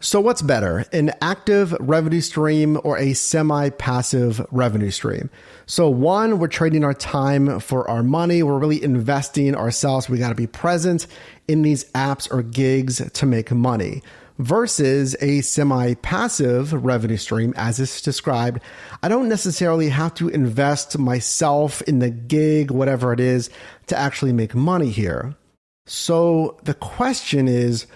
So what's better, an active revenue stream or a semi-passive revenue stream? So one, we're trading our time for our money. We're really investing ourselves. We got to be present in these apps or gigs to make money. Versus a semi-passive revenue stream, as is described, I don't necessarily have to invest myself in the gig, whatever it is, to actually make money here. So the question is,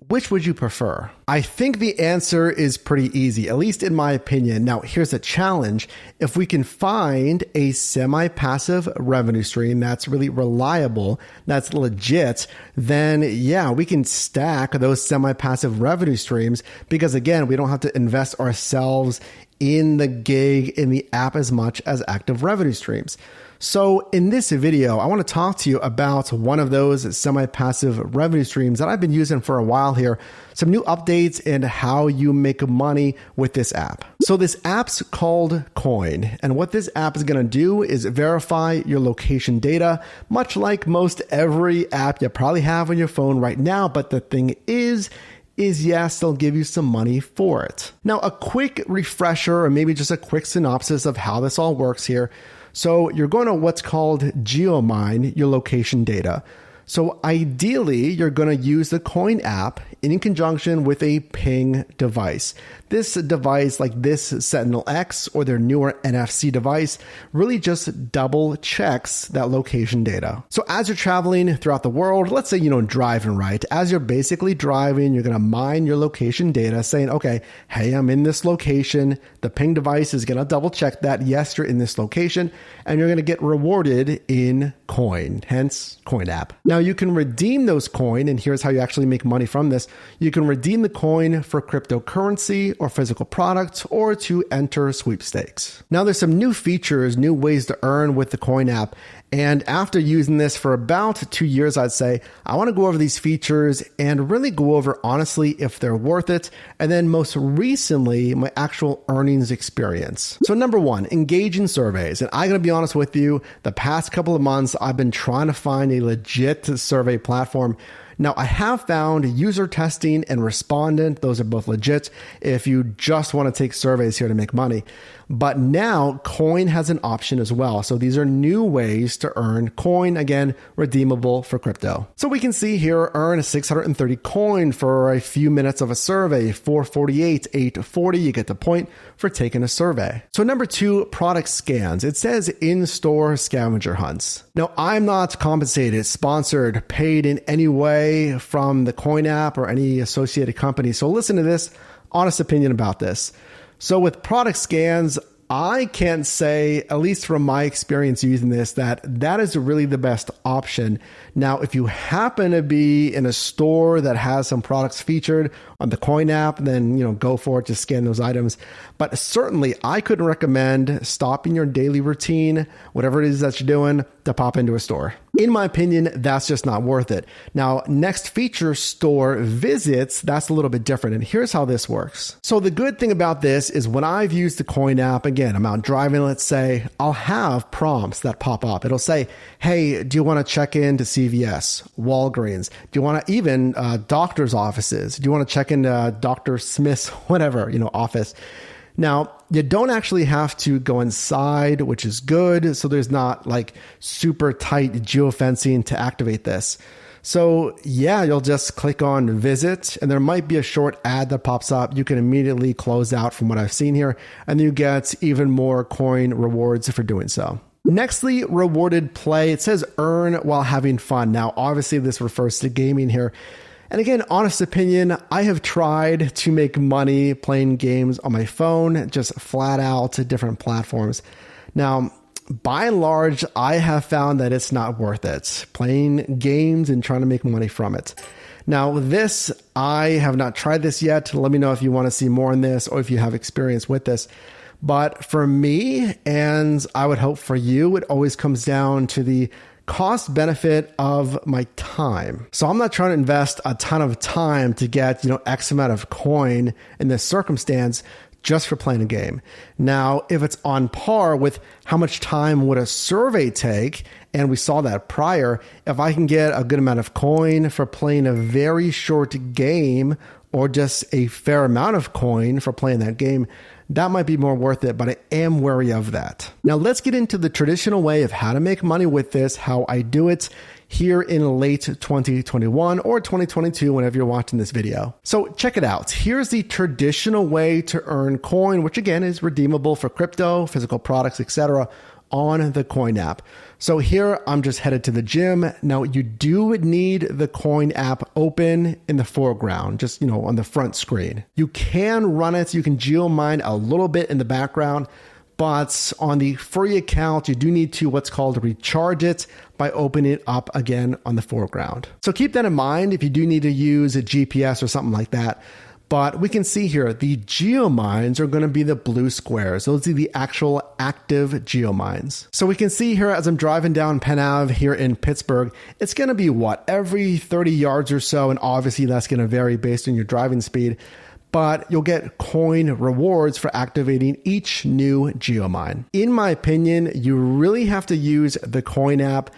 which would you prefer? I think the answer is pretty easy, at least in my opinion. Now, here's a challenge. If we can find a semi-passive revenue stream that's really reliable, that's legit, then yeah, we can stack those semi-passive revenue streams because again, we don't have to invest ourselves in the gig, in the app as much as active revenue streams. So in this video, I want to talk to you about one of those semi-passive revenue streams that I've been using for a while here, some new updates and how you make money with this app. So this app's called Coin, and what this app is going to do is verify your location data, much like most every app you probably have on your phone right now. But the thing is yes, they'll give you some money for it. Now, a quick refresher or maybe just a quick synopsis of how this all works here. So you're going to what's called Geomine your location data. So ideally, you're going to use the Coin app in conjunction with a ping device. This device, like this SentinelX or their newer NFC device, really just double checks that location data. So as you're traveling throughout the world, let's say, driving, right? As you're basically driving, you're going to mine your location data saying, okay, hey, I'm in this location. The ping device is going to double check that. Yes, you're in this location, and you're going to get rewarded in Coin, hence Coin app. Now you can redeem those coin, and here's how you actually make money from this. You can redeem the coin for cryptocurrency or physical products or to enter sweepstakes. Now there's some new features, new ways to earn with the Coin app. And after using this for about 2 years, I'd say, I want to go over these features and really go over honestly if they're worth it. And then most recently, my actual earnings experience. So number one, engage in surveys. And I gotta be honest with you, the past couple of months, I've been trying to find a legit survey platform. Now, I have found User Testing and Respondent. Those are both legit if you just want to take surveys here to make money. But now Coin has an option as well. So these are new ways to earn coin, again, redeemable for crypto. So we can see here, earn 630 coin for a few minutes of a survey, 448, 840, you get the point for taking a survey. So number two, product scans. It says in-store scavenger hunts. Now, I'm not compensated, sponsored, paid in any way from the Coin app or any associated company. So listen to this honest opinion about this. So with product scans, I can't say, at least from my experience using this, that is really the best option. Now, if you happen to be in a store that has some products featured on the Coin app, then, go for it, just scan those items. But certainly I could recommend stopping your daily routine, whatever it is that you're doing, to pop into a store. In my opinion, that's just not worth it. Now, next feature, store visits, that's a little bit different. And here's how this works. So the good thing about this is when I've used the Coin app, again, I'm out driving, let's say, I'll have prompts that pop up. It'll say, hey, do you want to check in to CVS, Walgreens? Do you want to even doctor's offices? Do you want to check into Dr. Smith's, whatever, office? Now, you don't actually have to go inside, which is good. So there's not like super tight geofencing to activate this. So yeah, you'll just click on visit and there might be a short ad that pops up. You can immediately close out from what I've seen here, and you get even more coin rewards for doing so. Nextly, rewarded play. It says earn while having fun. Now, obviously this refers to gaming here. And again, honest opinion, I have tried to make money playing games on my phone, just flat out to different platforms. Now, by and large, I have found that it's not worth it, playing games and trying to make money from it. Now, this, I have not tried this yet. Let me know if you want to see more on this or if you have experience with this. But for me, and I would hope for you, it always comes down to the cost benefit of my time. So I'm not trying to invest a ton of time to get, X amount of coin in this circumstance just for playing a game. Now, if it's on par with how much time would a survey take, and we saw that prior, if I can get a good amount of coin for playing a very short game or just a fair amount of coin for playing that game, that might be more worth it, but I am wary of that. Now let's get into the traditional way of how to make money with this, how I do it here in late 2021 or 2022, whenever you're watching this video. So check it out. Here's the traditional way to earn coin, which again is redeemable for crypto, physical products, etc. on the Coin app. So here I'm just headed to the gym. Now you do need the Coin app open in the foreground, just, on the front screen. You can run it. You can Geomine a little bit in the background, but on the free account, you do need to what's called recharge it by opening it up again on the foreground. So keep that in mind if you do need to use a GPS or something like that. But we can see here, the geomines are going to be the blue squares. Those are the actual active geomines. So we can see here as I'm driving down Penn Ave here in Pittsburgh, it's going to be every 30 yards or so. And obviously that's going to vary based on your driving speed. But you'll get coin rewards for activating each new geomine. In my opinion, you really have to use the Coin app.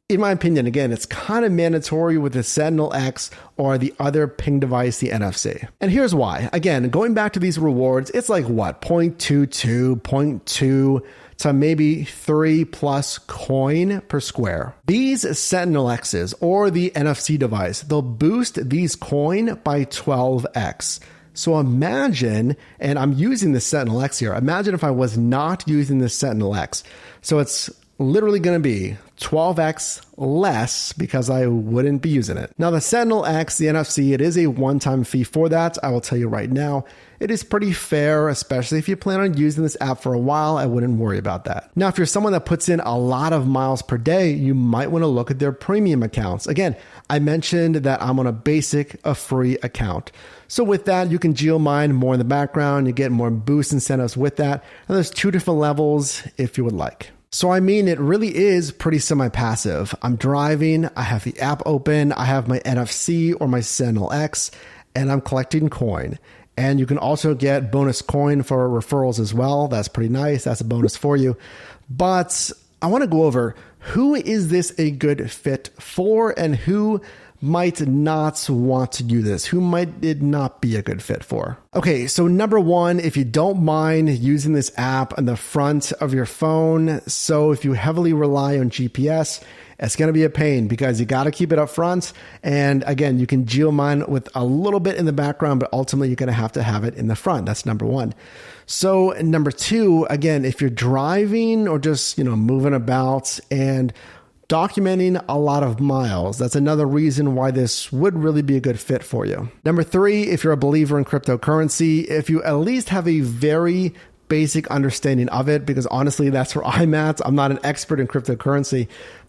In my opinion, again, it's kind of mandatory with the SentinelX or the other ping device, the NFC. And here's why. Again, going back to these rewards, it's like 0.22, 0.2 to maybe 3+ coin per square. These SentinelXs or the NFC device, they'll boost these coin by 12x. So imagine, and I'm using the SentinelX here, imagine if I was not using the SentinelX. So it's literally going to be 12x less because I wouldn't be using it. Now the SentinelX, the NFC, it is a one-time fee for that. I will tell you right now, it is pretty fair, especially if you plan on using this app for a while. I wouldn't worry about that. Now, if you're someone that puts in a lot of miles per day, you might want to look at their premium accounts. Again, I mentioned that I'm on a free account. So with that, you can geomine more in the background. You get more boost incentives with that. And there's 2 different levels if you would like. So I mean, it really is pretty semi-passive. I'm driving, I have the app open, I have my NFC or my SentinelX, and I'm collecting coin. And you can also get bonus coin for referrals as well. That's pretty nice. That's a bonus for you. But I want to go over, who is this a good fit for and who might not want to do this? Who might it not be a good fit for? Okay, so number one, if you don't mind using this app on the front of your phone, so if you heavily rely on GPS, it's going to be a pain because you got to keep it up front. And again, you can geomine with a little bit in the background, but ultimately you're going to have it in the front. That's number one. So number two, again, if you're driving or just, moving about and documenting a lot of miles, that's another reason why this would really be a good fit for you. Number three, if you're a believer in cryptocurrency, if you at least have a very basic understanding of it, because honestly, that's where I'm at. I'm not an expert in cryptocurrency,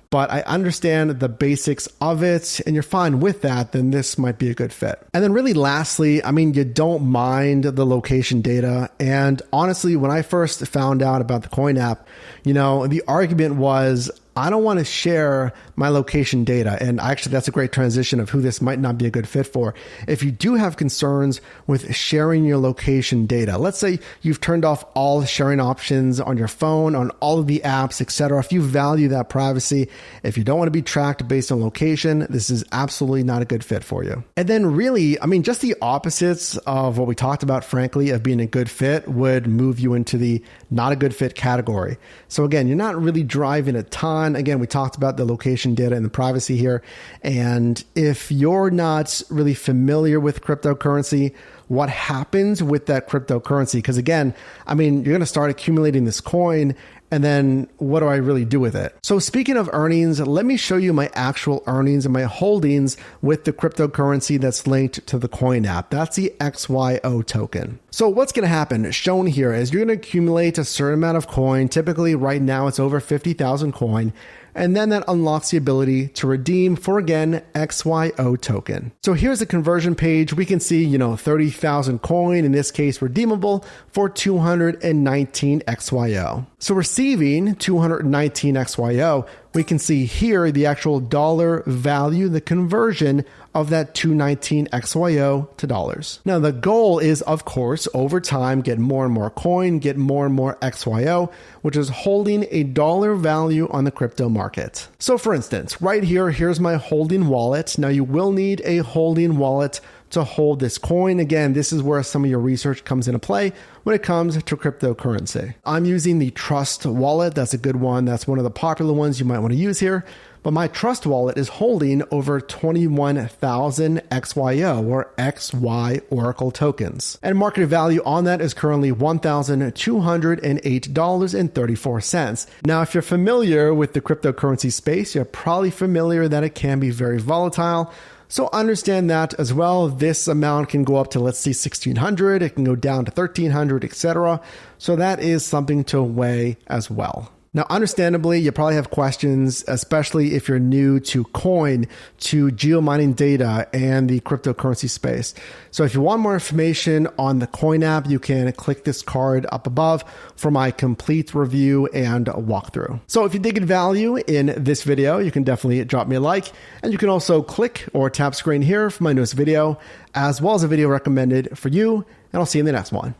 but I understand the basics of it and you're fine with that, then this might be a good fit. And then really lastly, you don't mind the location data. And honestly, when I first found out about the Coin app, the argument was, I don't want to share my location data. And actually, that's a great transition of who this might not be a good fit for. If you do have concerns with sharing your location data, let's say you've turned off all sharing options on your phone, on all of the apps, etc. If you value that privacy, if you don't want to be tracked based on location, this is absolutely not a good fit for you. And then really, just the opposites of what we talked about, frankly, of being a good fit would move you into the not a good fit category. So again, you're not really driving a ton. Again, we talked about the location data and the privacy here. And if you're not really familiar with cryptocurrency, what happens with that cryptocurrency? Because again, you're going to start accumulating this coin. And then what do I really do with it? So speaking of earnings, let me show you my actual earnings and my holdings with the cryptocurrency that's linked to the Coin app. That's the XYO token. So what's going to happen shown here is you're going to accumulate a certain amount of coin. Typically right now it's over 50,000 coin. And then that unlocks the ability to redeem for, again, XYO token. So here's the conversion page. We can see, 30,000 coin, in this case, redeemable for 219 XYO. So receiving 219 XYO, we can see here the actual dollar value, the conversion of that 219 XYO to dollars. Now, the goal is, of course, over time, get more and more coin, get more and more XYO, which is holding a dollar value on the crypto market. So for instance, right here, here's my holding wallet. Now you will need a holding wallet to hold this coin. Again, this is where some of your research comes into play when it comes to cryptocurrency. I'm using the Trust wallet. That's a good one. That's one of the popular ones you might want to use here. But my Trust wallet is holding over 21,000 XYO or XY Oracle tokens. And market value on that is currently $1,208.34. Now, if you're familiar with the cryptocurrency space, you're probably familiar that it can be very volatile. So understand that as well. This amount can go up to, let's see, 1,600. It can go down to 1,300, etc. So that is something to weigh as well. Now, understandably, you probably have questions, especially if you're new to coin, to geomining data, and the cryptocurrency space. So if you want more information on the Coin app, you can click this card up above for my complete review and walkthrough. So if you did get value in this video, you can definitely drop me a like, and you can also click or tap screen here for my newest video, as well as a video recommended for you, and I'll see you in the next one.